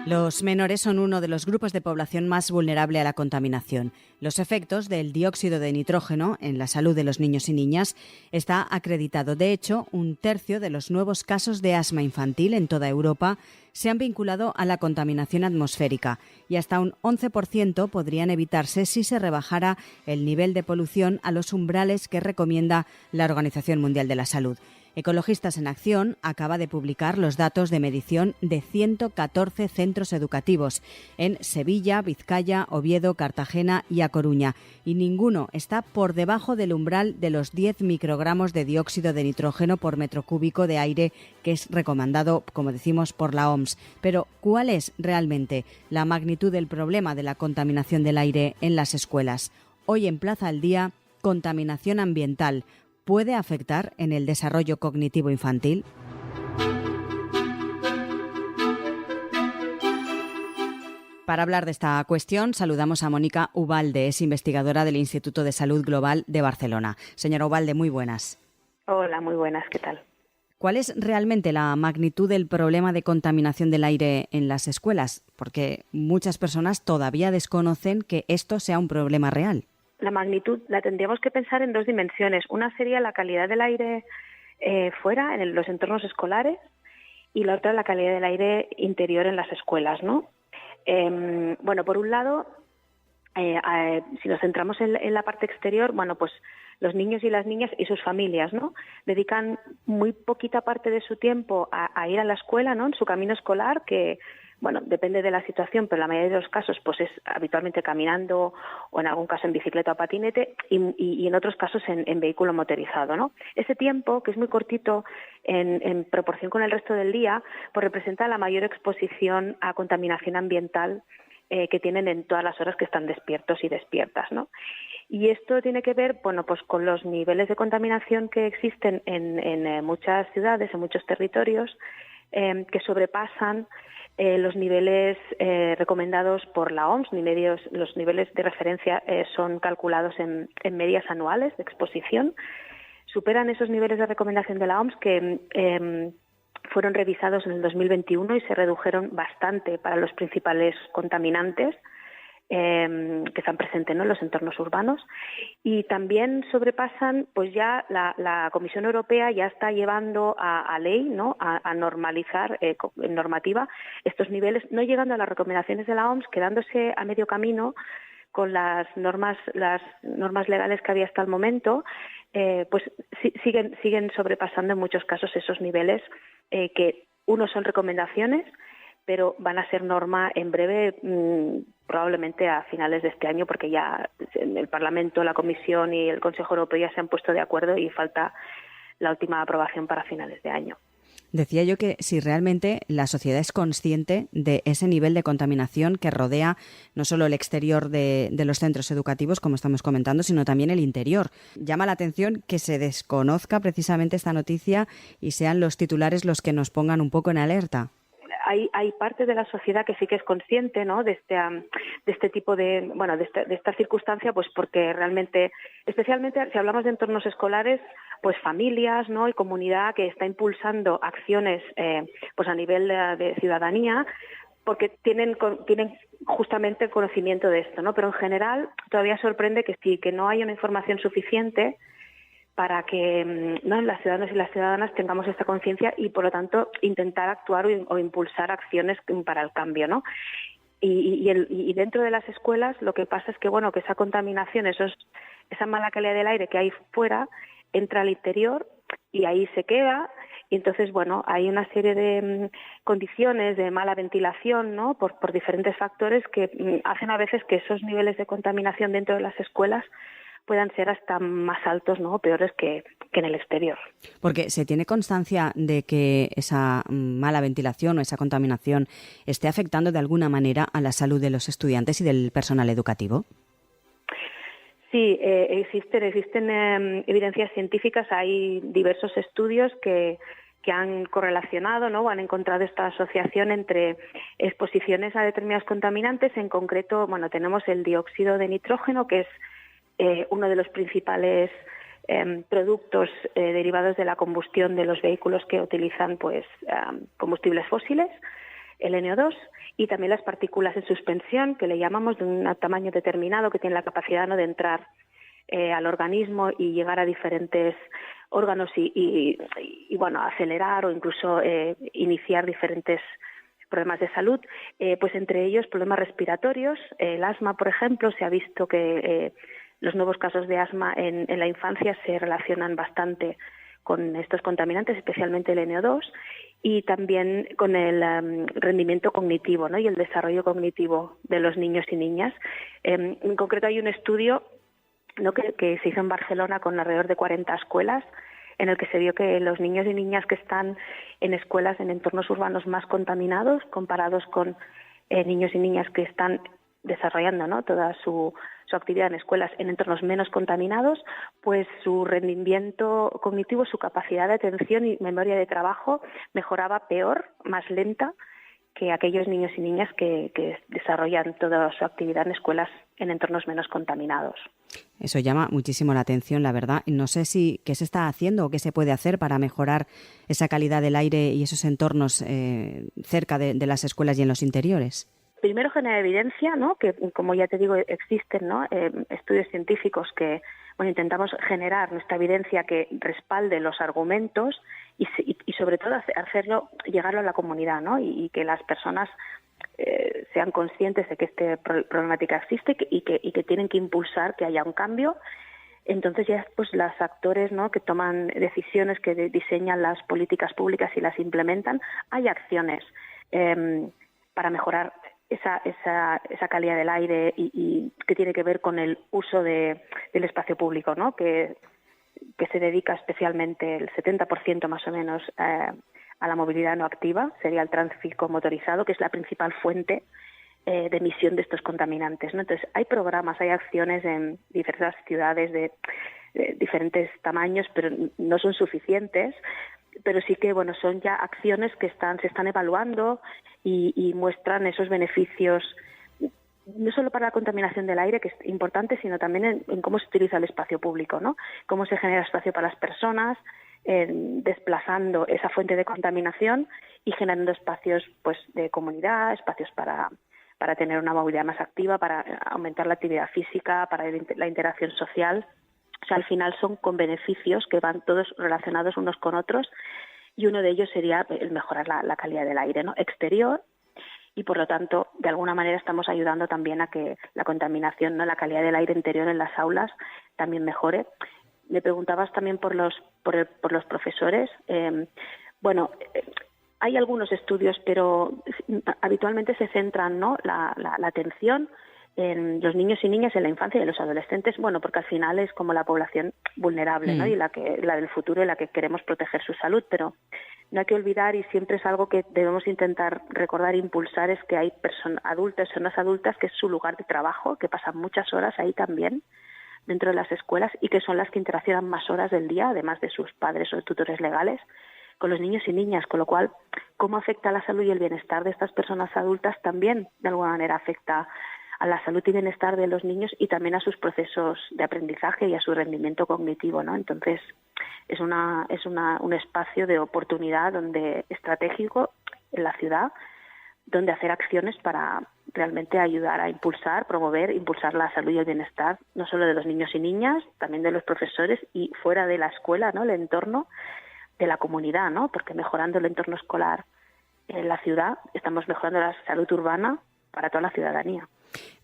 Los menores son uno de los grupos de población más vulnerable a la contaminación. Los efectos del dióxido de nitrógeno en la salud de los niños y niñas está acreditado. De hecho, un tercio de los nuevos casos de asma infantil en toda Europa se han vinculado a la contaminación atmosférica y hasta un 11% podrían evitarse si se rebajara el nivel de polución a los umbrales que recomienda la Organización Mundial de la Salud. Ecologistas en Acción acaba de publicar los datos de medición de 114 centros educativos en Sevilla, Vizcaya, Oviedo, Cartagena y A Coruña, y ninguno está por debajo del umbral de los 10 microgramos de dióxido de nitrógeno por metro cúbico de aire que es recomendado, como decimos, por la OMS. Pero, ¿cuál es realmente la magnitud del problema de la contaminación del aire en las escuelas? Hoy en Plaza al Día, contaminación ambiental. ¿Puede afectar en el desarrollo cognitivo infantil? Para hablar de esta cuestión, saludamos a Mónica Ubalde, es investigadora del Instituto de Salud Global de Barcelona. Señora Ubalde, muy buenas. Hola, muy buenas, ¿qué tal? ¿Cuál es realmente la magnitud del problema de contaminación del aire en las escuelas? Porque muchas personas todavía desconocen que esto sea un problema real. La magnitud la tendríamos que pensar en dos dimensiones. Una sería la calidad del aire fuera, en los entornos escolares, y la otra la calidad del aire interior en las escuelas, ¿no? Bueno, por un lado, si nos centramos en la parte exterior, bueno, pues los niños y las niñas y sus familias, ¿no? Dedican muy poquita parte de su tiempo a ir a la escuela, ¿no? En su camino escolar, que bueno, depende de la situación, pero en la mayoría de los casos pues es habitualmente caminando o en algún caso en bicicleta o patinete y en otros casos en vehículo motorizado, ¿no? Ese tiempo, que es muy cortito en proporción con el resto del día, pues representa la mayor exposición a contaminación ambiental que tienen en todas las horas que están despiertos y despiertas, ¿no? Y esto tiene que ver, bueno, pues con los niveles de contaminación que existen en muchas ciudades, en muchos territorios, que sobrepasan los niveles recomendados por la OMS. Los niveles de referencia son calculados en medias anuales de exposición. Superan esos niveles de recomendación de la OMS que fueron revisados en el 2021 y se redujeron bastante para los principales contaminantes que están presentes, ¿no?, en los entornos urbanos, y también sobrepasan, pues ya la Comisión Europea ya está llevando a ley, ¿no?, a normalizar en normativa estos niveles, no llegando a las recomendaciones de la OMS, quedándose a medio camino con las normas legales que había hasta el momento, pues siguen sobrepasando en muchos casos esos niveles que unos son recomendaciones, pero van a ser norma en breve, probablemente a finales de este año, porque ya el Parlamento, la Comisión y el Consejo Europeo ya se han puesto de acuerdo y falta la última aprobación para finales de año. Decía yo que si realmente la sociedad es consciente de ese nivel de contaminación que rodea no solo el exterior de los centros educativos, como estamos comentando, sino también el interior. Llama la atención que se desconozca precisamente esta noticia y sean los titulares los que nos pongan un poco en alerta. Hay parte de la sociedad que sí que es consciente, ¿no?, de este tipo de esta circunstancia, pues porque realmente, especialmente si hablamos de entornos escolares, pues familias, ¿no?, y comunidad que está impulsando acciones pues a nivel de ciudadanía, porque tienen justamente conocimiento de esto, ¿no? Pero en general todavía sorprende que no haya una información suficiente para que, ¿no?, las ciudadanos y las ciudadanas tengamos esta conciencia y, por lo tanto, intentar actuar o impulsar acciones para el cambio, ¿no? Y dentro de las escuelas lo que pasa es que, bueno, que esa contaminación, esa mala calidad del aire que hay fuera, entra al interior y ahí se queda. Y entonces, bueno, hay una serie de condiciones de mala ventilación, ¿no?, por diferentes factores que hacen a veces que esos niveles de contaminación dentro de las escuelas puedan ser hasta más altos, ¿no?, o peores que en el exterior. Porque se tiene constancia de que esa mala ventilación o esa contaminación esté afectando de alguna manera a la salud de los estudiantes y del personal educativo. Sí, existen evidencias científicas, hay diversos estudios que han correlacionado, ¿no?, o han encontrado esta asociación entre exposiciones a determinados contaminantes. En concreto, bueno, tenemos el dióxido de nitrógeno, que es uno de los principales productos derivados de la combustión de los vehículos que utilizan, pues, combustibles fósiles. el NO2, y también las partículas en suspensión, que le llamamos, de un tamaño determinado, que tienen la capacidad, ¿no?, de entrar al organismo y llegar a diferentes órganos y bueno, acelerar o incluso iniciar diferentes problemas de salud, pues entre ellos problemas respiratorios. El asma, por ejemplo, se ha visto que los nuevos casos de asma en la infancia se relacionan bastante con estos contaminantes, especialmente el NO2, y también con el rendimiento cognitivo, ¿no?, y el desarrollo cognitivo de los niños y niñas. En concreto hay un estudio, ¿no?, que se hizo en Barcelona con alrededor de 40 escuelas, en el que se vio que los niños y niñas que están en escuelas en entornos urbanos más contaminados, comparados con niños y niñas que están desarrollando, ¿no?, toda su actividad en escuelas en entornos menos contaminados, pues su rendimiento cognitivo, su capacidad de atención y memoria de trabajo mejoraba peor, más lenta, que aquellos niños y niñas que desarrollan toda su actividad en escuelas en entornos menos contaminados. Eso llama muchísimo la atención, la verdad. No sé qué se está haciendo o qué se puede hacer para mejorar esa calidad del aire y esos entornos cerca de las escuelas y en los interiores. Primero genera evidencia, ¿no?, que como ya te digo existen, ¿no?, estudios científicos que intentamos generar nuestra evidencia que respalde los argumentos y sobre todo hacerlo, llegarlo a la comunidad, ¿no?, y que las personas sean conscientes de que esta problemática existe y que tienen que impulsar que haya un cambio. Entonces ya pues los actores, ¿no?, que toman decisiones, que diseñan las políticas públicas y las implementan, hay acciones para mejorar esa calidad del aire y que tiene que ver con el uso del espacio público, ¿no?, que se dedica especialmente el 70% más o menos a la movilidad no activa, sería el tráfico motorizado, que es la principal fuente de emisión de estos contaminantes, ¿no? Entonces hay programas, hay acciones en diversas ciudades de diferentes tamaños, pero no son suficientes. Pero sí que son ya acciones que se están evaluando y muestran esos beneficios, no solo para la contaminación del aire, que es importante, sino también en cómo se utiliza el espacio público, ¿no? Cómo se genera espacio para las personas, desplazando esa fuente de contaminación y generando espacios pues de comunidad, espacios para tener una movilidad más activa, para aumentar la actividad física, para la interacción social. O sea, al final son con beneficios que van todos relacionados unos con otros, y uno de ellos sería el mejorar la calidad del aire, ¿no?, exterior, y por lo tanto de alguna manera estamos ayudando también a que la contaminación, ¿no?, la calidad del aire interior en las aulas también mejore. Me preguntabas también por los profesores. Hay algunos estudios, pero habitualmente se centran, ¿no?, la atención en los niños y niñas en la infancia y en los adolescentes, porque al final es como la población vulnerable, ¿no?, y la del futuro, y la que queremos proteger su salud, pero no hay que olvidar, y siempre es algo que debemos intentar recordar e impulsar, es que hay personas adultas que es su lugar de trabajo, que pasan muchas horas ahí también dentro de las escuelas y que son las que interaccionan más horas del día, además de sus padres o tutores legales, con los niños y niñas, con lo cual cómo afecta a la salud y el bienestar de estas personas adultas también de alguna manera afecta a la salud y bienestar de los niños y también a sus procesos de aprendizaje y a su rendimiento cognitivo, ¿no? Entonces es un espacio de oportunidad estratégico en la ciudad, donde hacer acciones para realmente ayudar a impulsar la salud y el bienestar no solo de los niños y niñas, también de los profesores y fuera de la escuela, ¿no?, el entorno de la comunidad, ¿no?, porque mejorando el entorno escolar en la ciudad estamos mejorando la salud urbana para toda la ciudadanía.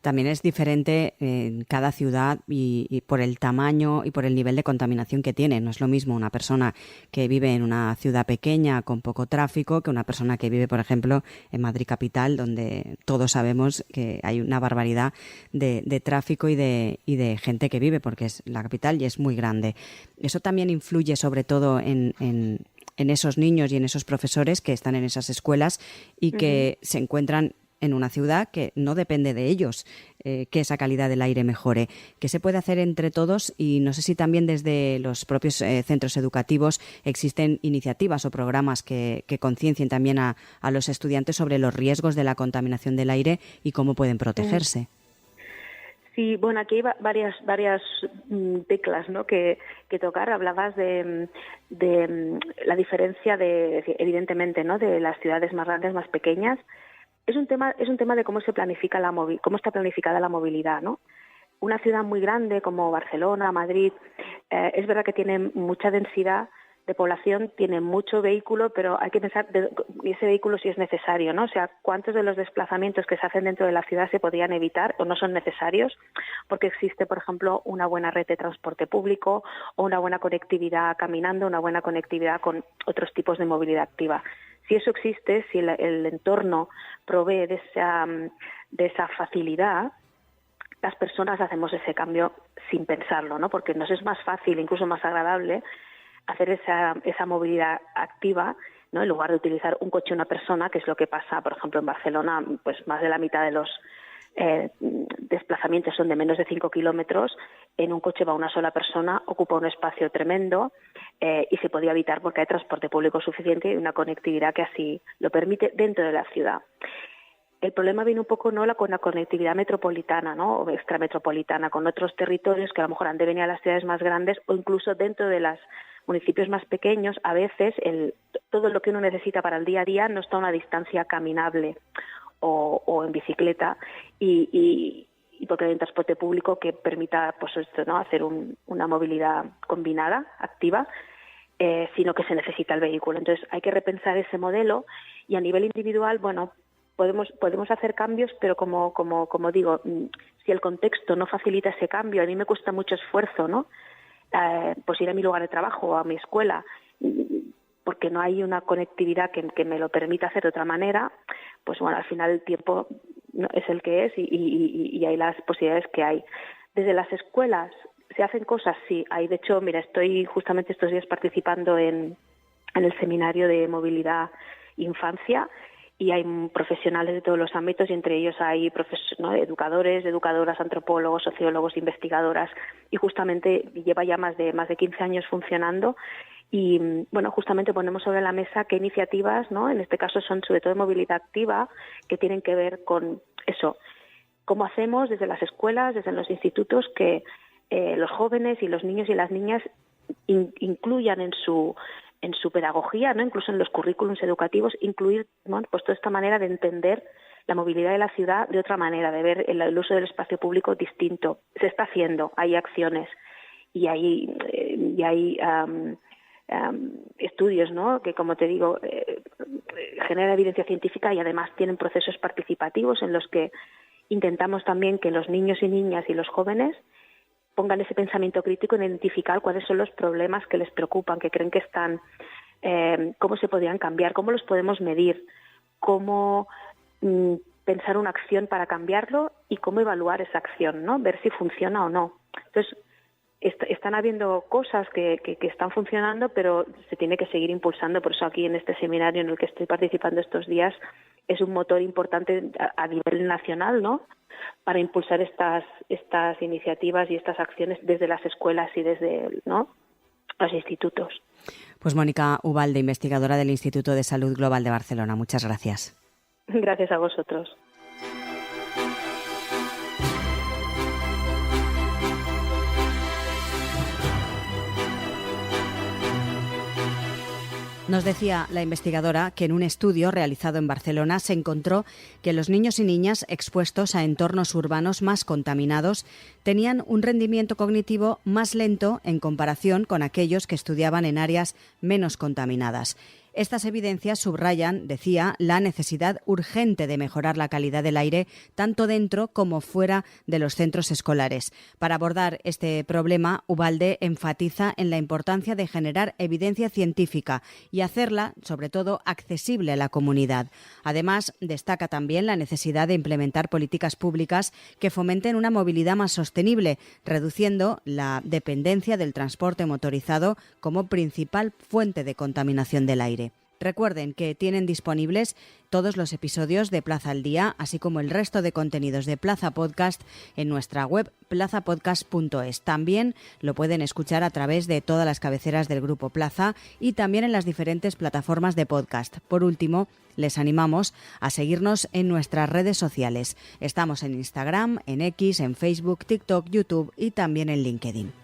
También es diferente en cada ciudad y por el tamaño y por el nivel de contaminación que tiene. No es lo mismo una persona que vive en una ciudad pequeña con poco tráfico que una persona que vive, por ejemplo, en Madrid capital, donde todos sabemos que hay una barbaridad de tráfico y de gente que vive, porque es la capital y es muy grande. Eso también influye sobre todo en esos niños y en esos profesores que están en esas escuelas y que se encuentran en una ciudad que no depende de ellos que esa calidad del aire mejore. ¿Qué se puede hacer entre todos? Y no sé si también desde los propios centros educativos existen iniciativas o programas que conciencien también a los estudiantes sobre los riesgos de la contaminación del aire y cómo pueden protegerse. Sí, bueno, aquí hay varias teclas, ¿no?, que tocar. Hablabas de la diferencia evidentemente, ¿no?, de las ciudades más grandes, más pequeñas. Es un tema de cómo se planifica cómo está planificada la movilidad, ¿no? Una ciudad muy grande como Barcelona, Madrid, es verdad que tiene mucha densidad de población, tiene mucho vehículo, pero hay que pensar ese vehículo si es necesario, ¿no? O sea, cuántos de los desplazamientos que se hacen dentro de la ciudad se podrían evitar o no son necesarios porque existe, por ejemplo, una buena red de transporte público o una buena conectividad caminando, una buena conectividad con otros tipos de movilidad activa. Si eso existe, si el entorno provee de esa facilidad, las personas hacemos ese cambio sin pensarlo, ¿no? Porque nos es más fácil, incluso más agradable, hacer esa movilidad activa, ¿no?, en lugar de utilizar un coche o una persona, que es lo que pasa, por ejemplo, en Barcelona. Pues más de la mitad de los desplazamientos son de menos de 5 kilómetros. En un coche va una sola persona, ocupa un espacio tremendo y se podía evitar porque hay transporte público suficiente y una conectividad que así lo permite dentro de la ciudad. El problema viene un poco con la conectividad metropolitana, ¿no?, o extrametropolitana, con otros territorios que a lo mejor han de venir a las ciudades más grandes o incluso dentro de los municipios más pequeños. A veces todo lo que uno necesita para el día a día no está a una distancia caminable o en bicicleta y porque hay un transporte público que permita, pues esto, ¿no?, hacer una movilidad combinada, activa, sino que se necesita el vehículo. Entonces hay que repensar ese modelo y a nivel individual, bueno, podemos hacer cambios, pero como digo, si el contexto no facilita ese cambio, a mí me cuesta mucho esfuerzo, ¿no?, pues ir a mi lugar de trabajo o a mi escuela, porque no hay una conectividad que me lo permita hacer de otra manera. Pues bueno, al final el tiempo es el que es y hay las posibilidades que hay. Desde las escuelas se hacen cosas, sí. Hay, de hecho, mira, estoy justamente estos días participando en el seminario de movilidad infancia y hay profesionales de todos los ámbitos y entre ellos hay educadores, educadoras, antropólogos, sociólogos, investigadoras y justamente lleva ya más de 15 años funcionando. Y bueno, justamente ponemos sobre la mesa qué iniciativas, ¿no?, en este caso son sobre todo de movilidad activa, que tienen que ver con eso. Cómo hacemos desde las escuelas, desde los institutos, que los jóvenes y los niños y las niñas incluyan en su pedagogía, ¿no?, incluso en los currículums educativos, incluir, bueno, pues toda esta manera de entender la movilidad de la ciudad de otra manera, de ver el uso del espacio público distinto. Se está haciendo, hay acciones y hay estudios, ¿no?, que, como te digo, generan evidencia científica y además tienen procesos participativos en los que intentamos también que los niños y niñas y los jóvenes pongan ese pensamiento crítico en identificar cuáles son los problemas que les preocupan, que creen que están, cómo se podrían cambiar, cómo los podemos medir, cómo pensar una acción para cambiarlo y cómo evaluar esa acción, ¿no?, ver si funciona o no. Entonces, están habiendo cosas que están funcionando, pero se tiene que seguir impulsando. Por eso aquí en este seminario en el que estoy participando estos días es un motor importante a nivel nacional, ¿no?, para impulsar estas iniciativas y estas acciones desde las escuelas y desde, ¿no?, los institutos. Pues Mónica Ubalde, investigadora del Instituto de Salud Global de Barcelona. Muchas gracias. Gracias a vosotros. Nos decía la investigadora que en un estudio realizado en Barcelona se encontró que los niños y niñas expuestos a entornos urbanos más contaminados tenían un rendimiento cognitivo más lento en comparación con aquellos que estudiaban en áreas menos contaminadas. Estas evidencias subrayan, decía, la necesidad urgente de mejorar la calidad del aire tanto dentro como fuera de los centros escolares. Para abordar este problema, Ubalde enfatiza en la importancia de generar evidencia científica y hacerla, sobre todo, accesible a la comunidad. Además, destaca también la necesidad de implementar políticas públicas que fomenten una movilidad más sostenible, reduciendo la dependencia del transporte motorizado como principal fuente de contaminación del aire. Recuerden que tienen disponibles todos los episodios de Plaza al Día, así como el resto de contenidos de Plaza Podcast en nuestra web plazapodcast.es. También lo pueden escuchar a través de todas las cabeceras del Grupo Plaza y también en las diferentes plataformas de podcast. Por último, les animamos a seguirnos en nuestras redes sociales. Estamos en Instagram, en X, en Facebook, TikTok, YouTube y también en LinkedIn.